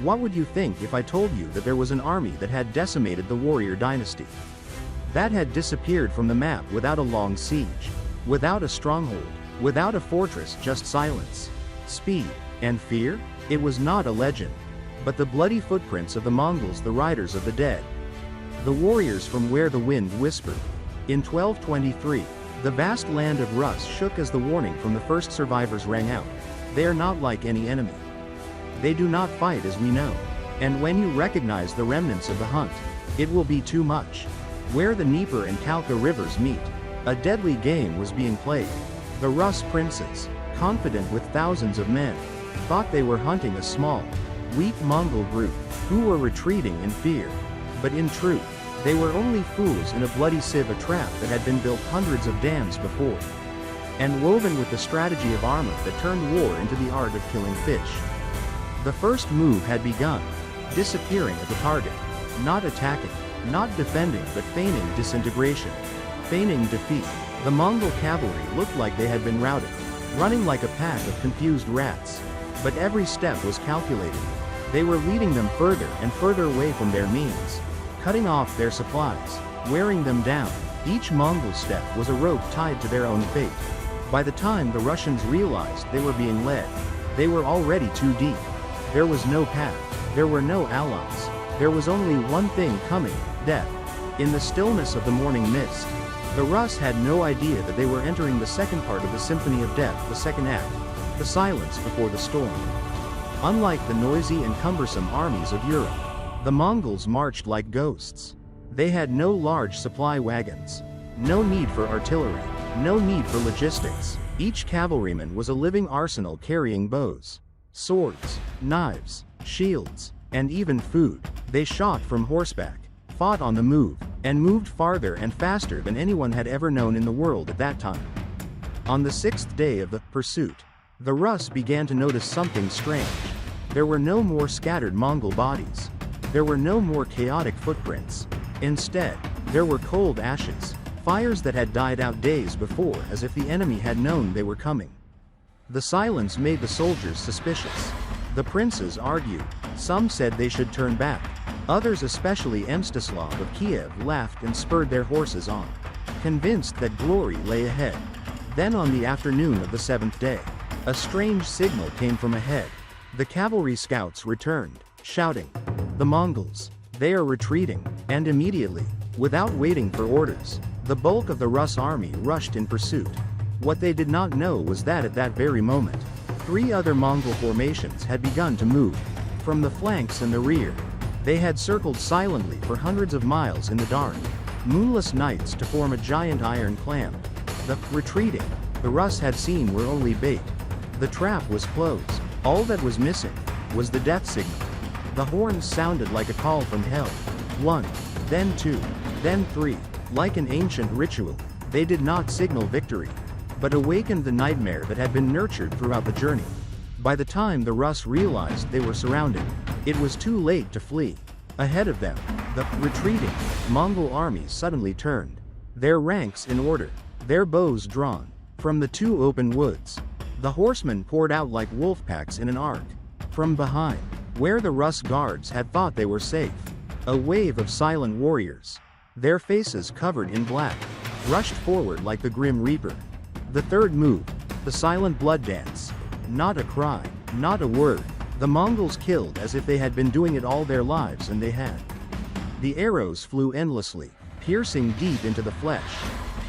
What would you think if I told you that there was an army that had decimated the warrior dynasty? That had disappeared from the map without a long siege, without a stronghold, without a fortress, just silence, speed, and fear? It was not a legend, but the bloody footprints of the Mongols, the riders of the dead. The warriors from where the wind whispered. In 1223, the vast land of Rus shook as the warning from the first survivors rang out. They are not like any enemy. They do not fight as we know. And when you recognize the remnants of the hunt, it will be too much. Where the Dnieper and Kalka rivers meet, a deadly game was being played. The Rus princes, confident with thousands of men, thought they were hunting a small, weak Mongol group, who were retreating in fear. But in truth, they were only fools in a bloody sieve, a trap that had been built hundreds of dams before, and woven with the strategy of armor that turned war into the art of killing fish. The first move had begun, disappearing at the target, not attacking, not defending, but feigning disintegration, feigning defeat. The Mongol cavalry looked like they had been routed, running like a pack of confused rats. But every step was calculated. They were leading them further and further away from their means, cutting off their supplies, wearing them down. Each Mongol step was a rope tied to their own fate. By the time the Russians realized they were being led, they were already too deep. There was no path, there were no allies, there was only one thing coming, death. In the stillness of the morning mist, the Rus had no idea that they were entering the second part of the Symphony of Death, the second act, the silence before the storm. Unlike the noisy and cumbersome armies of Europe, the Mongols marched like ghosts. They had no large supply wagons, no need for artillery, no need for logistics. Each cavalryman was a living arsenal carrying bows, swords, knives, shields, and even food. They shot from horseback, fought on the move, and moved farther and faster than anyone had ever known in the world at that time. On the sixth day of the pursuit, the Rus began to notice something strange. There were no more scattered Mongol bodies. There were no more chaotic footprints. Instead, there were cold ashes, fires that had died out days before, as if the enemy had known they were coming. The silence made the soldiers suspicious. The princes argued. Some said they should turn back. Others, especially Mstislav of Kiev, laughed and spurred their horses on, convinced that glory lay ahead. Then on the afternoon of the seventh day, a strange signal came from ahead. The cavalry scouts returned, shouting, "The Mongols! They are retreating!" And immediately, without waiting for orders, the bulk of the Rus army rushed in pursuit. What they did not know was that at that very moment, 3 other Mongol formations had begun to move, from the flanks and the rear. They had circled silently for hundreds of miles in the dark, moonless nights to form a giant iron clam. The retreating the Rus had seen were only bait. The trap was closed. All that was missing was the death signal. The horns sounded like a call from hell. 1, then 2, then 3. Like an ancient ritual, they did not signal victory, but awakened the nightmare that had been nurtured throughout the journey. By the time the Rus realized they were surrounded, it was too late to flee. Ahead of them, the retreating Mongol armies suddenly turned, their ranks in order, their bows drawn. From the 2 open woods, the horsemen poured out like wolf packs in an arc. From behind, where the Rus guards had thought they were safe, a wave of silent warriors, their faces covered in black, rushed forward like the Grim Reaper. The third move, the silent blood dance. Not a cry, not a word. The Mongols killed as if they had been doing it all their lives, and they had. The arrows flew endlessly, piercing deep into the flesh,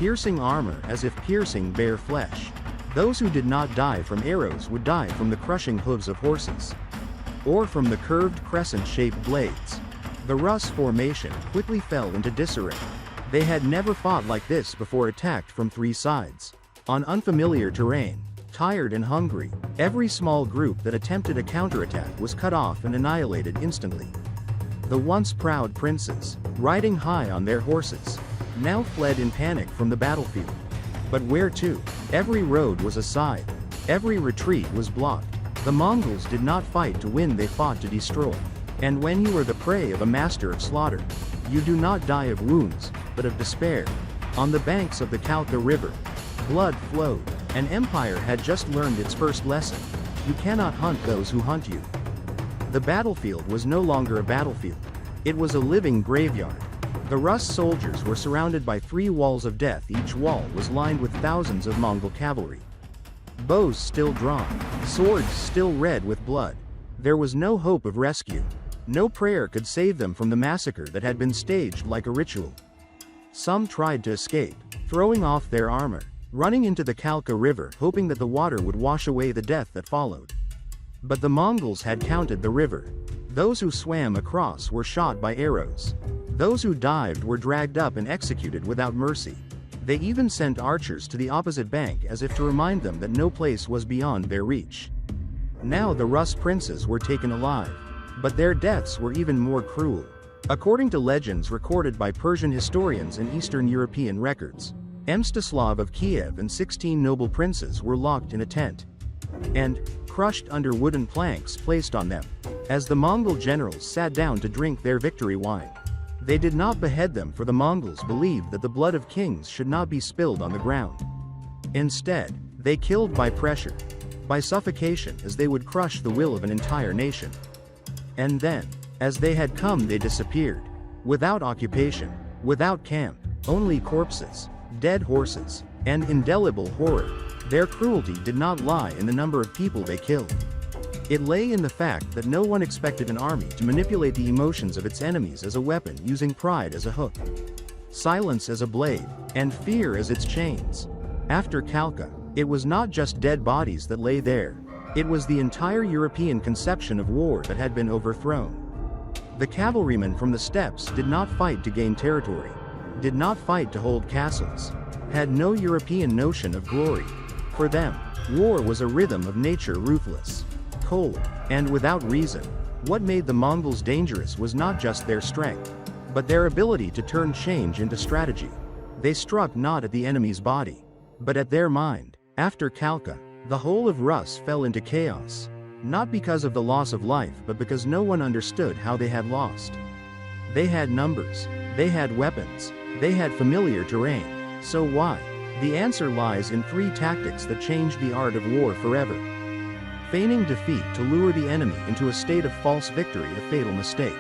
piercing armor as if piercing bare flesh. Those who did not die from arrows would die from the crushing hooves of horses, or from the curved crescent-shaped blades. The Rus formation quickly fell into disarray. They had never fought like this before, attacked from 3 sides, on unfamiliar terrain. Tired and hungry, every small group that attempted a counterattack was cut off and annihilated instantly. The once proud princes, riding high on their horses, now fled in panic from the battlefield. But where to? Every road was a side. Every retreat was blocked. The Mongols did not fight to win, they fought to destroy. And when you are the prey of a master of slaughter, you do not die of wounds, but of despair. On the banks of the Kalka River, blood flowed. An empire had just learned its first lesson. You cannot hunt those who hunt you. The battlefield was no longer a battlefield. It was a living graveyard. The Rus soldiers were surrounded by 3 walls of death. Each wall was lined with thousands of Mongol cavalry. Bows still drawn, swords still red with blood. There was no hope of rescue. No prayer could save them from the massacre that had been staged like a ritual. Some tried to escape, throwing off their armor, running into the Kalka River hoping that the water would wash away the death that followed. But the Mongols had counted the river. Those who swam across were shot by arrows. Those who dived were dragged up and executed without mercy. They even sent archers to the opposite bank as if to remind them that no place was beyond their reach. Now the Rus princes were taken alive. But their deaths were even more cruel. According to legends recorded by Persian historians and Eastern European records, Mstislav of Kiev and 16 noble princes were locked in a tent and crushed under wooden planks placed on them. As the Mongol generals sat down to drink their victory wine, they did not behead them, for the Mongols believed that the blood of kings should not be spilled on the ground. Instead, they killed by pressure, by suffocation, as they would crush the will of an entire nation. And then, as they had come, they disappeared. Without occupation, without camp, only corpses, dead horses, and indelible horror. Their cruelty did not lie in the number of people they killed. It lay in the fact that no one expected an army to manipulate the emotions of its enemies as a weapon, using pride as a hook, silence as a blade, and fear as its chains. After Kalka, it was not just dead bodies that lay there. It was the entire European conception of war that had been overthrown. The cavalrymen from the steppes did not fight to gain territory, did not fight to hold castles, had no European notion of glory. For them, war was a rhythm of nature, ruthless, cold, and without reason. What made the Mongols dangerous was not just their strength, but their ability to turn change into strategy. They struck not at the enemy's body, but at their mind. After Kalka, the whole of Rus fell into chaos, not because of the loss of life, but because no one understood how they had lost. They had numbers, they had weapons, they had familiar terrain. So why? The answer lies in 3 tactics that changed the art of war forever. Feigning defeat to lure the enemy into a state of false victory, a fatal mistake.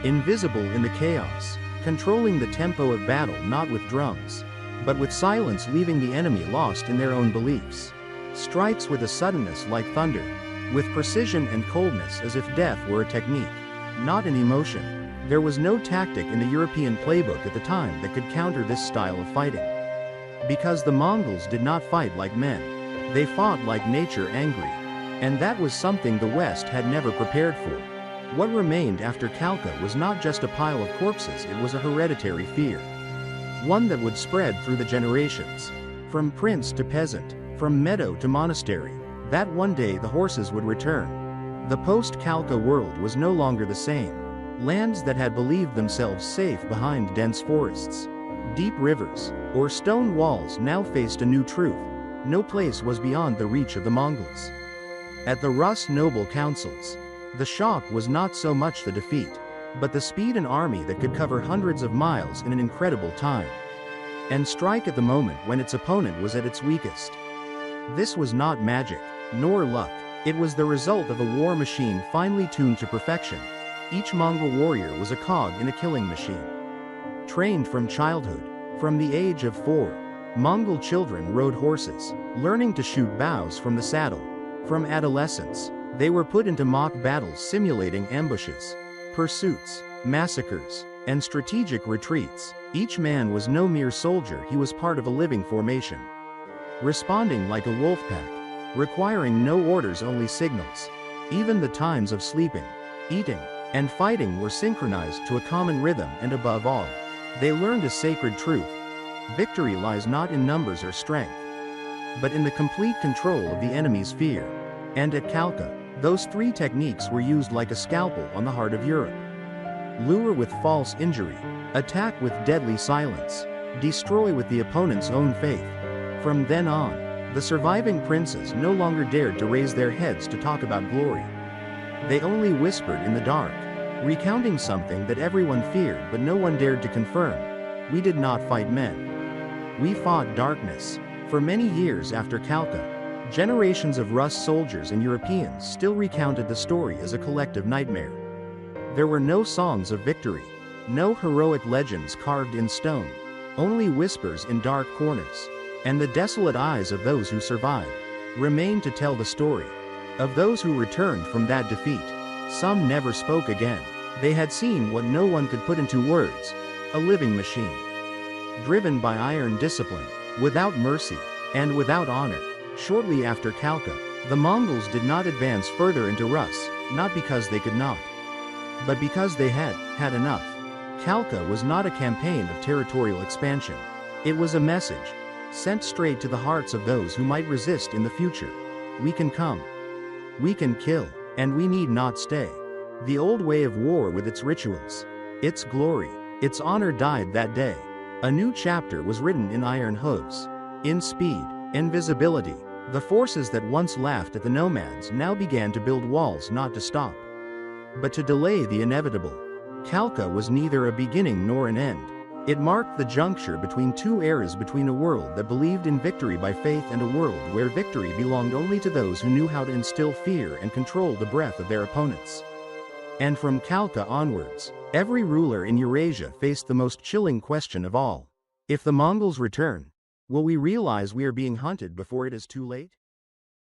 Invisible in the chaos, controlling the tempo of battle not with drums, but with silence, leaving the enemy lost in their own beliefs. Strikes with a suddenness like thunder, with precision and coldness as if death were a technique, not an emotion. There was no tactic in the European playbook at the time that could counter this style of fighting. Because the Mongols did not fight like men. They fought like nature, angry. And that was something the West had never prepared for. What remained after Kalka was not just a pile of corpses, it was a hereditary fear. One that would spread through the generations. From prince to peasant, from meadow to monastery, that one day the horses would return. The post-Kalka world was no longer the same. Lands that had believed themselves safe behind dense forests, deep rivers, or stone walls now faced a new truth. No place was beyond the reach of the Mongols. At the Rus noble councils, the shock was not so much the defeat, but the speed, an army that could cover hundreds of miles in an incredible time, and strike at the moment when its opponent was at its weakest. This was not magic, nor luck. It was the result of a war machine finely tuned to perfection. Each Mongol warrior was a cog in a killing machine. Trained from childhood, from the age of 4, Mongol children rode horses, learning to shoot bows from the saddle. From adolescence, they were put into mock battles simulating ambushes, pursuits, massacres, and strategic retreats. Each man was no mere soldier, he was part of a living formation. Responding like a wolf pack, requiring no orders, only signals. Even the times of sleeping, eating, and fighting were synchronized to a common rhythm, and above all, they learned a sacred truth. Victory lies not in numbers or strength, but in the complete control of the enemy's fear. And at Kalka, those 3 techniques were used like a scalpel on the heart of Europe. Lure with false injury, attack with deadly silence, destroy with the opponent's own faith. From then on, the surviving princes no longer dared to raise their heads to talk about glory. They only whispered in the dark, recounting something that everyone feared but no one dared to confirm. We did not fight men. We fought darkness. For many years after Kalka, Generations of Rus soldiers and Europeans still recounted the story as a collective nightmare. There were no songs of victory, no heroic legends carved in stone, only whispers in dark corners, and the desolate eyes of those who survived remained to tell the story. Of those who returned from that defeat, some never spoke again. They had seen what no one could put into words, a living machine, driven by iron discipline, without mercy, and without honor. Shortly after Khalkha, the Mongols did not advance further into Rus, not because they could not, but because they had had enough. Khalkha was not a campaign of territorial expansion. It was a message, sent straight to the hearts of those who might resist in the future. We can come. We can kill, and we need not stay. The old way of war with its rituals, its glory, its honor died that day. A new chapter was written in iron hooves, in speed, in visibility. The forces that once laughed at the nomads now began to build walls not to stop, but to delay the inevitable. Khalkha was neither a beginning nor an end. It marked the juncture between two eras, between a world that believed in victory by faith and a world where victory belonged only to those who knew how to instill fear and control the breath of their opponents. And from Khalkha onwards, every ruler in Eurasia faced the most chilling question of all. If the Mongols return, will we realize we are being hunted before it is too late?